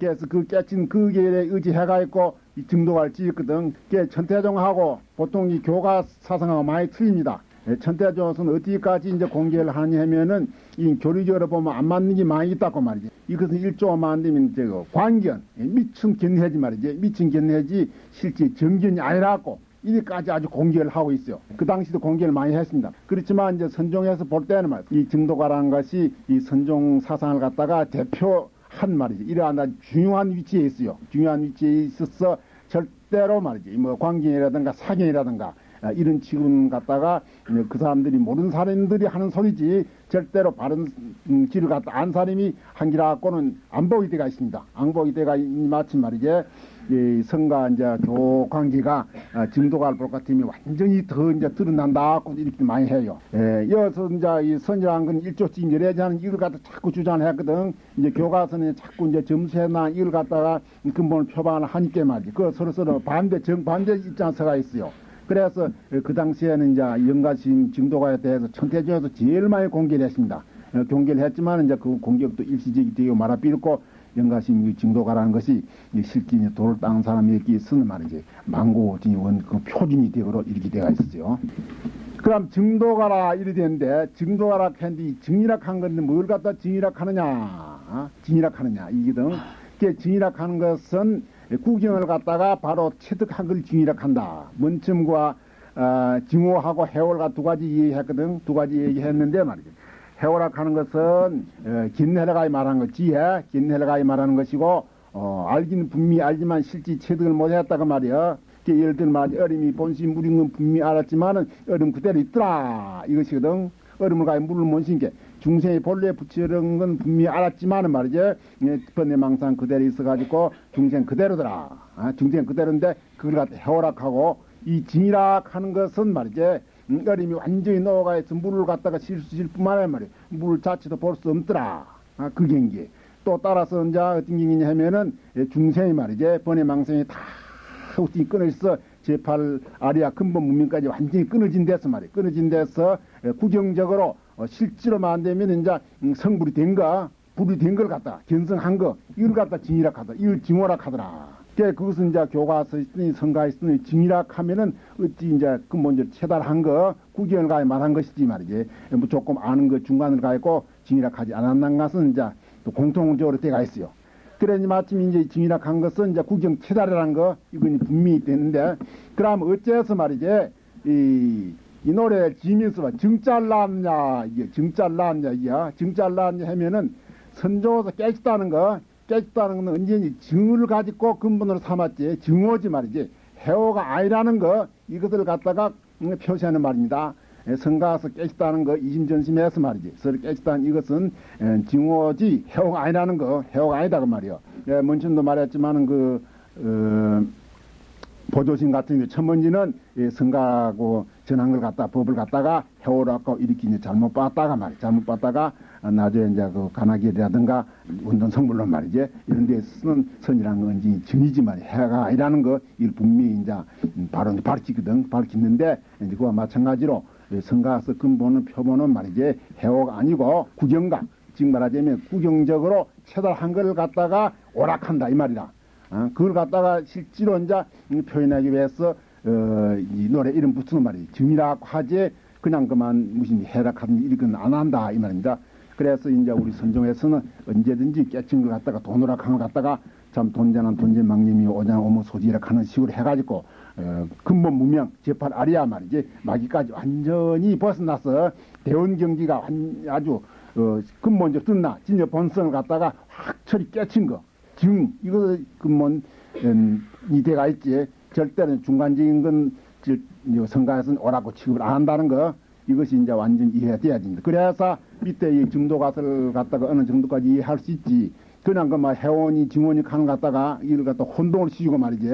그래서 그 깨친 그 계에 의지해가 있고 이 증도가를 지었거든. 그게 천태종하고 보통 이 교가 사상하고 많이 틀립니다. 천태종은 어디까지 이제 공개를 하냐 하면은 이 교리적으로 보면 안 맞는 게 많이 있다고 말이지. 이것은 일조만 안 되면 저거 관견, 미친 견해지 말이지. 미친 견해지 실제 정견이 아니라고 이까지 아주 공개를 하고 있어요. 그 당시도 공개를 많이 했습니다. 그렇지만 이제 선종에서 볼 때는 말이야. 이 증도가라는 것이 이 선종 사상을 갖다가 대표한 말이지. 이러한 아주 중요한 위치에 있어요. 중요한 위치에 있어서 절대로 말이지. 뭐 광견이라든가 사견이라든가 이런 지금 갖다가 그 사람들이 모르는 사람들이 하는 소리지 절대로 바른 길을 갖다 안 사람이 한 길 갖고는 안 보일 때가 있습니다. 안 보일 때가 마침 말이지. 이 성가 이제 교광기가 증도가를 볼 것 같으면 완전히 더 이제 드러난다고 이렇게 많이 해요. 여기서 이제 이 선이라는 건 일조쯤 열애자는 이걸 갖다 자꾸 주장했거든. 이제 교과서는 자꾸 이제 점수해나 이걸 갖다가 근본을 표방을 하니까 말이지. 그 서로 반대 정반대 입장서가 있어요. 그래서 그 당시에는 이제 영가심 증도가에 대해서 천태종에서 제일 많이 공개를 했습니다. 공개를 했지만 이제 그 공격도 일시적이 되고 말아비었고 영가심 증도가라는 것이 실제 돌을 닦은 사람에게 쓰는 말이지 망고진이 그 표준이 되도록 이렇게 되어 있었죠. 그럼 증도가라 이래 되는데 증도가라 했는데 증이락 한 건데 뭘 갖다 증이락 하느냐? 증이락 하느냐 이거든. 그 증이락 하는 것은 구경을 갖다가 바로 체득한 걸 증이락 한다. 문침과 증오하고 해월과 두 가지 얘기했거든. 두 가지 얘기했는데 말이지. 해오락 하는 것은 긴헬가이 말하는 것, 지혜, 긴헬가이 말하는 것이고 알기는 분명히 알지만 실제 체득을 못했다고 말이야. 예를 들면 얼음이 본심 물인 건 분명히 알았지만은 얼음 그대로 있더라 이것이거든. 얼음을 가해 물을 못 신게 중생의 본래에 붙이는 건 분명히 알았지만은 말이지. 번뇌망상 그대로 있어가지고 중생 그대로더라. 중생 그대로인데 그걸 갖다 해오락하고 이 진이락 하는 것은 말이지. 얼음이 완전히 녹아가 있어 물을 갖다가 실수실 뿐만 아니라 말이야. 물 자체도 볼 수 없더라. 그 경기. 또 따라서 이제 어떤 경기냐 하면은 중생이 말이지. 번뇌망상이 다 어떻게 끊어져서 제8 아리아 근본 문명까지 완전히 끊어진 데서 말이야. 끊어진 데서 구경적으로 실제로만 안 되면 이제 성불이 된 거, 불이 된 걸 갖다 견성한 거, 이걸 갖다 징이락 하더라. 이걸 징오락 하더라. 그것은 이제 교과서 있으니 성가 있으니 징이락 하면은 어찌 이제 근본적으로 체달한 거, 구경을 가해 말한 것이지 말이지. 뭐 조금 아는 거 중간을 가했고 징이락 하지 않았는 것은 이제 또 공통적으로 때가 있어요. 그러니 마침 이제 징이락 한 것은 이제 구경 체달이라는 거, 이건 분명히 되는데, 그럼 어째서 말이지, 이 노래 지면서 증잘났냐, 이게 증잘났냐, 이게 증잘났냐 하면은 선조에서 깨졌다는 거, 깨졌다는 건 언제니 증을 가지고 근본으로 삼았지, 증오지 말이지, 해오가 아니라는 거, 이것을 갖다가 표시하는 말입니다. 성가서 깨졌다는 거, 이심전심해서 말이지. 서로 깨졌다는 이것은 증오지, 해오가 아니라는 거, 해오가 아니다, 그 말이요. 문천도 말했지만은 보조신 같은 경우, 천문지는 성가하고 전한 걸 갖다, 법을 갖다가 해오라고 이렇게 이제 잘못 봤다가 말이야. 잘못 봤다가 나중에 이제 그 가나길이라든가 운동 성물론 말이지. 이런 데 쓰는 선이라는 건지 증이지 말이야. 해가 아니라는 거, 이걸 분명히 이제 바로 밝히거든. 밝히는데, 이제 그와 마찬가지로 성가서 근본은 표본은 말이지 해오가 아니고 구경각, 지금 말하자면 구경적으로 체달한 걸 갖다가 오락한다 이 말이다. 그걸 갖다가 실제로 이제 표현하기 위해서 이 노래 이름 붙이는 말이 증이라고 하지 그냥 그만 무슨 해락하든지 이런 건 안 한다 이 말입니다. 그래서 이제 우리 선종에서는 언제든지 깨친 걸 갖다가 돈오락한 걸 갖다가 참 돈자는 돈제망님이 오자는 오모 소지락 하는 식으로 해가지고 근본 무명 제8 아리아 말이지 마기까지 완전히 벗어나서 대원경기가 아주 근본적 뜬나 진짜 본성을 갖다가 확철이 깨친 거 증 이거 근본 이대가 있지 절대는 중간적인 건 성가에서는 오라고 취급을 안 한다는 거 이것이 이제 완전 이해돼야 됩니다. 그래서 밑에 이 증도가설을 갖다가 어느 정도까지 이해할 수 있지. 그냥 그막 해원이 증원이 가는 갖다가 이를 갖다 혼동을 씌우고 말이지.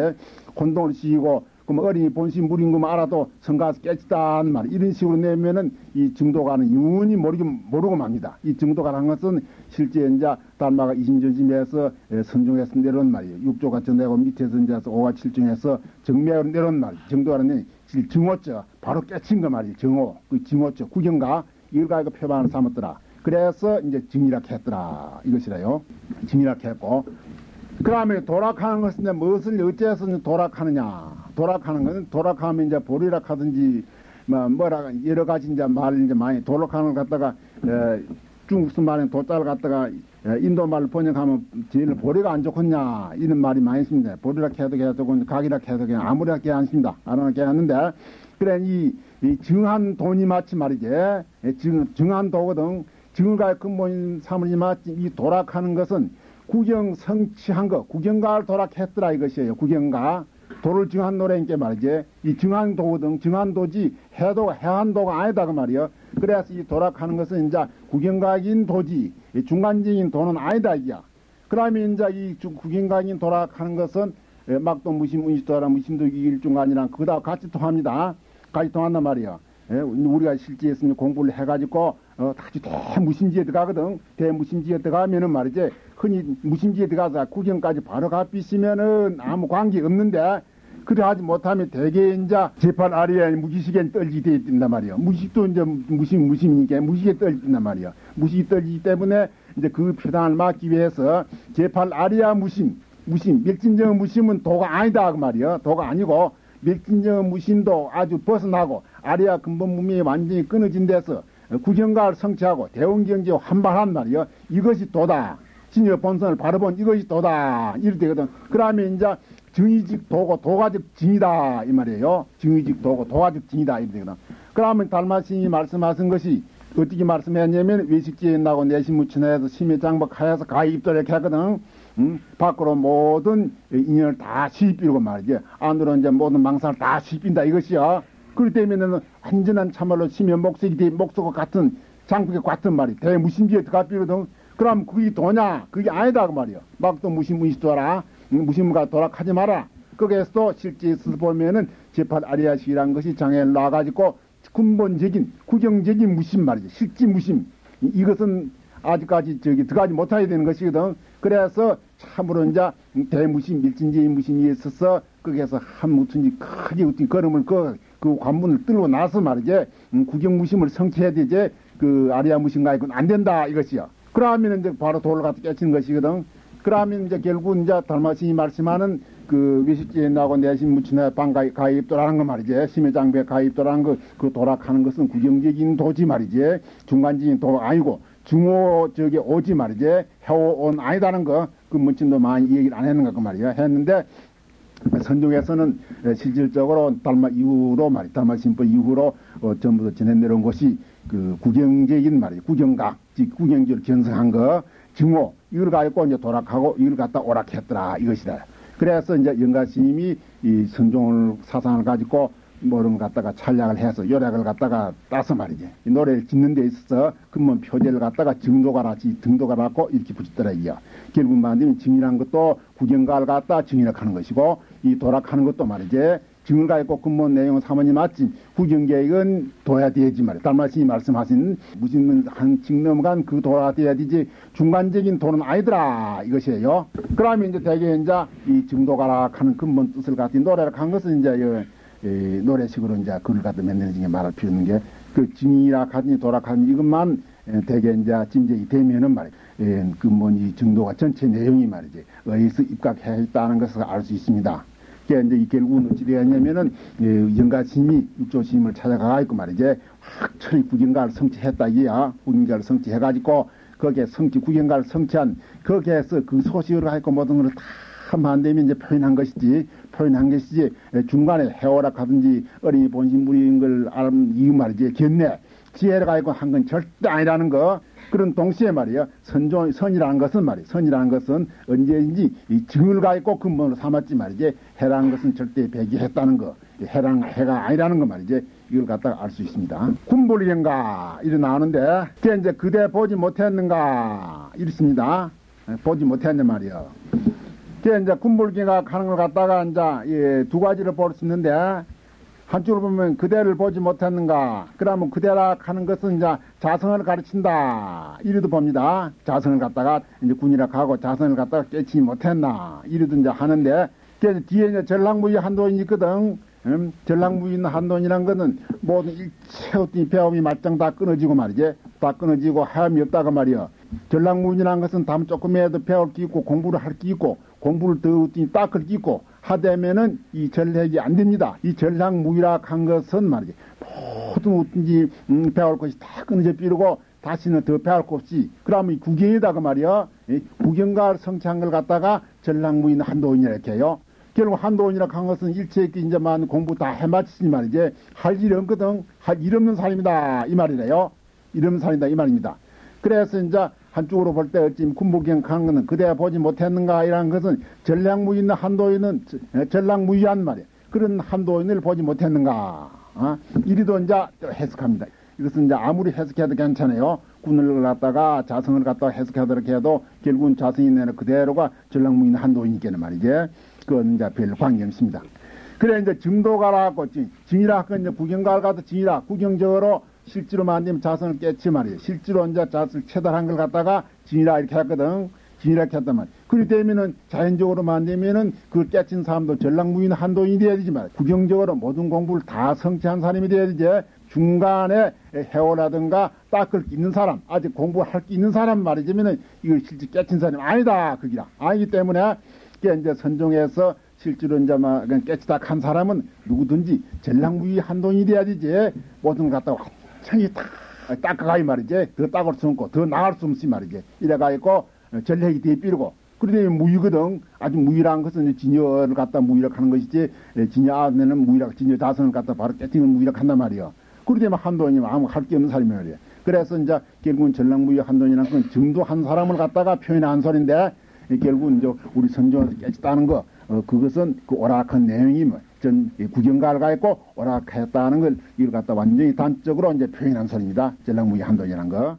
혼동을 씌우고 그럼 어린이 본심 물인 것만 알아도 성가에서 깨지다는 말 이런 식으로 내면은 이 증도가는 영원히 모르고 맙니다. 이 증도가라는 것은 실제 이제 달마가 이심전심에서 선종에서 내려온 말이에요. 육조가 전내고 밑에서 이제 5가 7중에서 정매로 내려온 말. 증도가는 증오죠. 바로 깨친 거 말이에요. 증오. 그 증오죠. 구경가 이걸 가지고 표방을 삼았더라. 그래서 이제 증이락 했더라. 이것이라요. 증이락 했고 그다음에 도락하는 것은 이제 무엇을 어째서 도락하느냐. 도락하는 것은 도락하면 이제 보리락 하든지 뭐라 여러 가지 이제 말 이제 많이 도락하는 걸 갖다가 중국스 말인 도자를 갖다가 인도 말로 번역하면 제일 보리가 안 좋겠냐 이런 말이 많이 있습니다. 보리락 해도 좋고 각이락 해도 그냥 아무리 할게 않습니다. 안 하게 하는데 그래 이 정한 돈이 마치 말이지 정한 도거든. 정을갈 근본인 사물이 마치 이 도락하는 것은 구경 성취한 거 구경가를 도락했더라 이것이에요. 구경가 도를 정한 노래인게 말이지 이 정한 도거든. 정한 도지 해도가 해한 도가 아니다 그 말이요. 그래서 이 도락하는 것은 이제 구경가인 도지 중간적인 도는 아니다 이야. 그러면 이제 이 구경가인 도락하는 것은 막도 무심 운시도라 무심도 일중간이랑 그다 같이 통합니다. 같이 통한단 말이야. 우리가 실제에 공부를 해가지고 같이 대무심지에 들어가거든. 대무심지에 들어가면은 말이지 흔히 무심지에 들어가서 구경까지 바로 갚이시면은 아무 관계 없는데 그래 하지 못하면 대개 이제 재판 아래에 무기식에 떨지 돼 있단 말이야. 무식도 이제 무심이니까 무식에 떨진단 말이야. 무식이 떨지기 때문에 이제 그 표단을 막기 위해서 재판 아래야 무심 멸진정 무심은 도가 아니다 그 말이야. 도가 아니고 멸진정 무심도 아주 벗어나고 아래야 근본 무명이 완전히 끊어진 데서 구경가를 성취하고 대원경제 환발한 말이야. 이것이 도다. 진여 본선을 바로 본 이것이 도다. 이렇게 되거든. 그러면 이제 정의직 도고 도가적 징이다 이 말이에요. 정의직 도고 도가적 징이다 이렇게 되거든. 그러면 달마스님이 말씀하신 것이 어떻게 말씀했냐면 외식지에 나고 내신무친해서 심해장박하여서 가입들 이렇게 하거든. 밖으로 모든 인연을 다 시비고 말이지. 안으로 이제 모든 망상을 다 시빈다 이것이야. 그렇기 때문에는 완전한 참말로 심해 목석이 돼 목석과 같은 장국의 같은 말이 대무심지에 들어가비거든. 그럼 그게 도냐? 그게 아니다 그 말이야. 막 또 무심무시도라. 무심무가 도락하지 마라. 거기에서 실제에서 보면은 재판 아리아시라는 것이 장애에 놔가지고 근본적인 구경적인 무심 말이지. 실지 무심. 이것은 아직까지 들어가지 못하게 되는 것이거든. 그래서 참으로 이제 대무심 밀진지의 무심이 있어서 거기에서 한 무튼지 크게 어떤 걸음을 그 관문을 뚫고 나서 말이지 구경무심을 성취해야 되지 그 아리아 무심가 있고는 안 된다 이것이요. 그러면 이제 바로 돌을 갖다 깨치는 것이거든. 그러면 이제 결국 이제 달마신이 말씀하는 그 외식지에 나고 내신 무친에 방 가입도라는 거 말이지. 심해장배 가입도라는 거 그 도락하는 것은 구경적인 도지 말이지. 중간적인 도 아니고 중호 오지 말이지. 해오온 아니다는 거 그 문친도 많이 얘기를 안 했는가 그 말이야. 했는데 선종에서는 실질적으로 달마 이후로 말이 달마신법 이후로 전부 다 지내 내려온 것이 그 구경적인 말이지. 구경각 즉 구경적으로 견성한 거 증오 이걸 가지고 이제 도락하고 이걸 갖다 오락했더라 이것이다. 그래서 이제 영가스님이 이 선종을 사상을 가지고 뭐를 갖다가 찬양을 해서 요약을 갖다가 따서 말이지. 이 노래를 짓는 데 있어서 근본 표제를 갖다가 증도가라지 등도가라고 이렇게 붙였더라 이요. 결국 말하면 증이란 것도 구경가를 갖다 증이라 하는 것이고 이 도락하는 것도 말이지. 증을 가지고 근본 내용은 사모님 맞지. 구경계획은 둬야 되지 말이야. 달마신이 말씀하신 무슨 한 직 넘어간 그 도가 돼야 되지 중간적인 도는 아니더라 이것이에요. 그러면 이제 대개 이제 이 증도가라 하는 근본 뜻을 갖춘 노래를 한 것은 이제 노래식으로 이제 글을 갖다 맨날 중에 말할 필요 있는 게 그 증이라 하니 도락하니 이것만 대개 이제 짐작이 되면은 말이야. 근본 이 증도가 전체 내용이 말이지. 어디서 입각해 있다는 것을 알 수 있습니다. 그게 이제 이 결국은 어찌 되었냐면은 영가스님이 육조스님을 찾아가 있고 말이지 확철히 구경가를 성취했다 이야. 구경가를 성취해가지고 거기에 구경가를 성취한 거기에서 그 소식을 가지고 모든 것을 다 만되면 이제 표현한 것이지 중간에 해오락 하든지 어린이 본심 무리인 걸 알면 이 말이지 견내 지혜를 가지고 한 건 절대 아니라는 거. 그런 동시에 말이야 선이라는 것은 말이야 선이라는 것은 언제인지 이 증을 가지고 근본으로 삼았지 말이지 해라는 것은 절대 배기했다는 거 해가 아니라는 거 말이지 이걸 갖다가 알 수 있습니다. 군불이인가 이래 나오는데 그게 이제 그대 보지 못했는가 이렇습니다. 보지 못했냐 말이야. 그게 이제 군불기가 하는 걸 갖다가 이제 두 가지를 볼 수 있는데 한쪽으로 보면 그대를 보지 못했는가. 그러면 그대라 하는 것은 이제 자성을 가르친다. 이래도 봅니다. 자성을 갖다가 이제 군이라 하고 자성을 갖다가 깨치지 못했나. 이래도 이제 하는데, 그래서 뒤에 이제 전랑무위 한돈이 있거든. 전랑무위 있는 한돈이란 것은 모든 일체 어떤 배움이 말짱 다 끊어지고 말이지. 다 끊어지고 하염이 없다고 말이야. 전랑무위라는 것은 다음 조금이라도 배울 게 있고 공부를 할 게 있고 공부를 더 딱을 끼고 하되면은 이 전략이 안 됩니다. 이 전략무이락한 것은 말이지 모든 어떤지 배울 것이 다 끊어져 삐르고 다시는 더 배울 것 없이 그러면 이 구경이다 그 말이야. 구경가 성취한 걸 갖다가 전략무인 한도인이라 이렇게 해요. 결국 한도인이라 한 것은 일체있게 이제만 공부 다 해마치니 말이지 할 일이 없거든. 할 일 없는 사람이다 이 말이래요. 일 없는 사람이다 이 말입니다. 그래서 이제 한쪽으로 볼 때 어찌 군부경 한 것은 그대야 보지 못했는가 이라는 것은 전략무인 한도인은 전략무이한 말이야. 그런 한도인을 보지 못했는가. 이리도 이제 해석합니다. 이것은 이제 아무리 해석해도 괜찮아요. 군을 갖다가 자성을 갖다가 해석하도록 해도 결국은 자성이 내는 그대로가 전략무인 한도인이겠는 말이지. 그건 이제 별 관계 없습니다. 그래 이제 증도가라고 증이라 그 이제 구경가를 갖다 증이라 구경적으로 실제로 만들면 자성을 깼지 말이에요. 실제로 이제 자성을 체달한 걸 갖다가 증이라 이렇게 했거든. 증이라 이렇게 했단 말이에요. 그렇게 되면은 자연적으로 만들면은 그걸 깨친 사람도 전략무인 한도인이 돼야 되지 말이에요. 구경적으로 모든 공부를 다 성취한 사람이 돼야 되지. 중간에 해오라든가 닦을 게 있는 사람, 아직 공부할 게 있는 사람 말이지면은 이걸 실제 깨친 사람이 아니다. 그기라. 아니기 때문에 그게 이제 선종해서 실제로 이제 막 깨치다 한 사람은 누구든지 전략무위 한동이 돼야 되지. 모든 걸 갖다가 완전히 다 닦아가야 말이지. 더 닦을 수 없고 더 나갈 수 없이 말이지. 이래가 있고 전략이 뒤에 삐르고 그러더니 무위거든. 아주 무위라는 것은 진여를 갖다 무위락 하는 것이지. 진여 안에는 무위락, 진여 자선을 갖다 바로 깨팅을 무위락 한단 말이야. 그러더니 한돈이면 아무 할 게 없는 사람이 말이야. 그래서 이제 결국은 전략무위 한돈이라는 건 증도한 사람을 갖다가 표현한 소리인데 결국은 이제 우리 선종에서 깨졌다는 거 그것은 그 오락한 내용이 뭐 전 구경가를 가 있고 오락했다는 걸 이걸 갖다 완전히 단적으로 이제 표현한 소리입니다. 전략무위 한돈이라는 거.